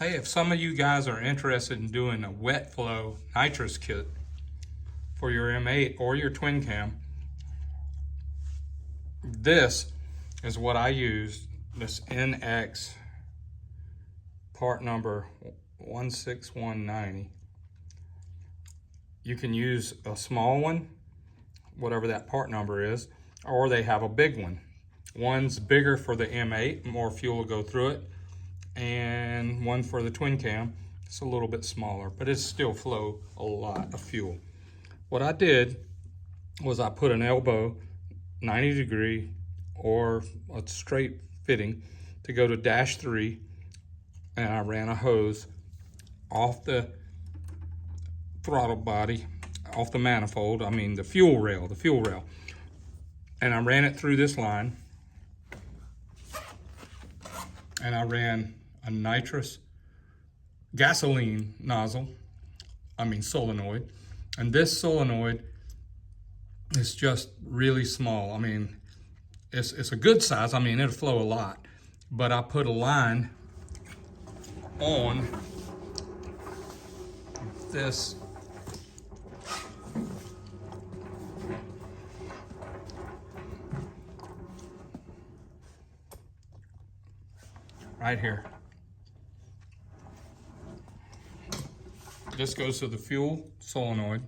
Hey, if some of you guys are interested in doing a wet flow nitrous kit for your M8 or your twin cam, this is what I used, this NX part number 16190. You can use a small one, whatever that part number is, or they have a big one. One's bigger for the M8, more fuel will go through it, and one for the twin cam, it's a little bit smaller, but it still flow a lot of fuel. What I did was I put an elbow 90 degree or a straight fitting to go to -3, and I ran a hose off the throttle body, off the manifold, I mean the fuel rail, and I ran it through this line, and I ran a nitrous gasoline nozzle, solenoid, and this solenoid is just really small. I mean, it's a good size, it'll flow a lot, but I put a line on this right here. This goes to the fuel solenoid.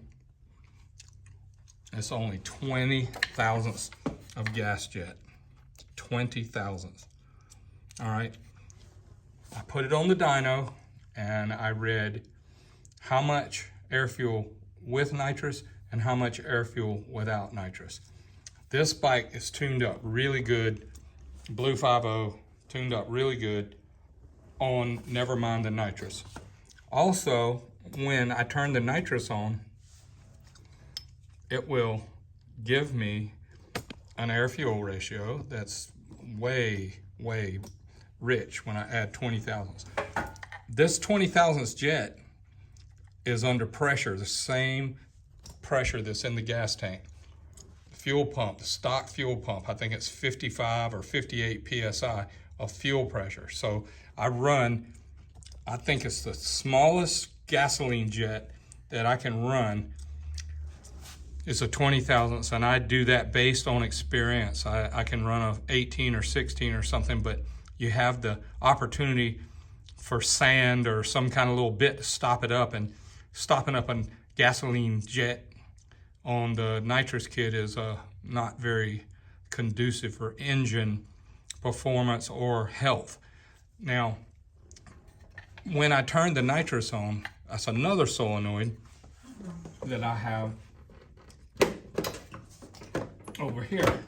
It's only 20 thousandths of gas jet. 20 thousandths. All right. I put it on the dyno and I read how much air fuel with nitrous and how much air fuel without nitrous. This bike is tuned up really good. Blue 5.0 tuned up really good on never mind the nitrous. Also, when I turn the nitrous on, it will give me an air fuel ratio that's way rich when I add 20 thousandths. This 20 thousandths jet is under pressure, the same pressure that's in the gas tank. The fuel pump, the stock fuel pump, I think it's 55 or 58 PSI of fuel pressure. So I think it's the smallest gasoline jet that I can run. It's a 20 thousandths, and I do that based on experience. I can run a 18 or 16 or something, but you have the opportunity for sand or some kind of little bit to stop it up, and stopping up a gasoline jet on the nitrous kit is not very conducive for engine performance or health. Now, when I turn the nitrous on, that's another solenoid that I have over here.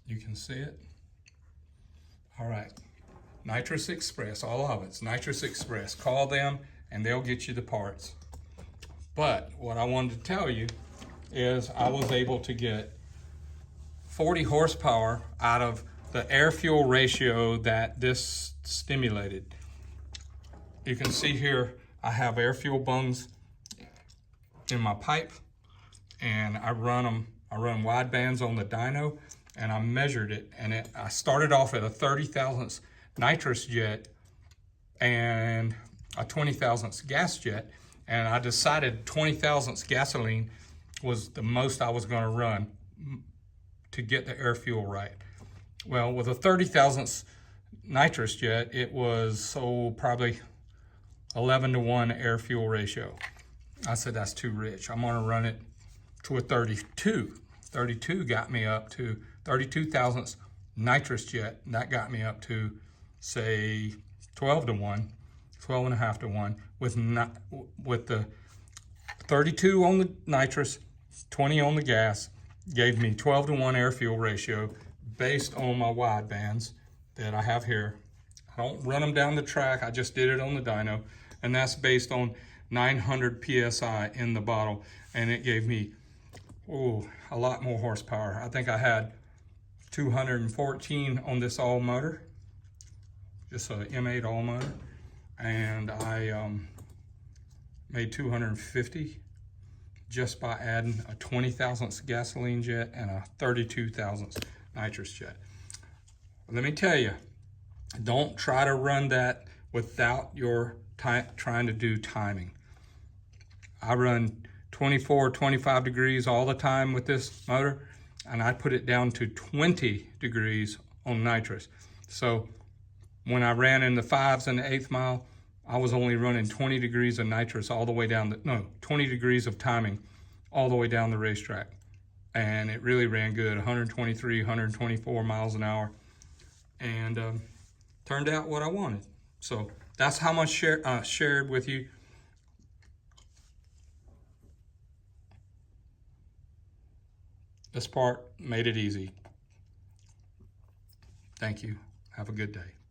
You can see it. All right, Nitrous Express, all of it's Nitrous Express. Call them and they'll get you the parts. But what I wanted to tell you is I was able to get 40 horsepower out of the air fuel ratio that this stimulated. You can see here I have air fuel bungs in my pipe, and I run wide bands on the dyno, and I measured it, and I started off at a 30 thousandths nitrous jet and a 20 thousandths gas jet, and I decided 20 thousandths gasoline was the most I was going to run to get the air fuel right. Well, with a 30 thousandths nitrous jet, it was probably 11-to-1 air fuel ratio. I said that's too rich. I'm going to run it to a 32. 32 got me up to 32 thousandths nitrous jet. That got me up to, say, 12-to-1, 12.5-to-1 with the 32 on the nitrous, 20 on the gas, gave me 12-to-1 air fuel ratio based on my wide bands that I have here. I don't run them down the track, I just did it on the dyno, and that's based on 900 PSI in the bottle, and it gave me a lot more horsepower. I think I had 214 on this all motor, just an M8 all motor, and I made 250 just by adding a 20 thousandths gasoline jet and a 32 thousandths nitrous jet. Let me tell you, don't try to run that without your trying to do timing. I run 24, 25 degrees all the time with this motor, and I put it down to 20 degrees on nitrous. So when I ran in the 5s and the 8th mile, I was only running 20 degrees of nitrous all the way down, 20 degrees of timing all the way down the racetrack. And it really ran good, 123, 124 miles an hour. And turned out what I wanted. So that's how much shared with you. This part made it easy. Thank you. Have a good day.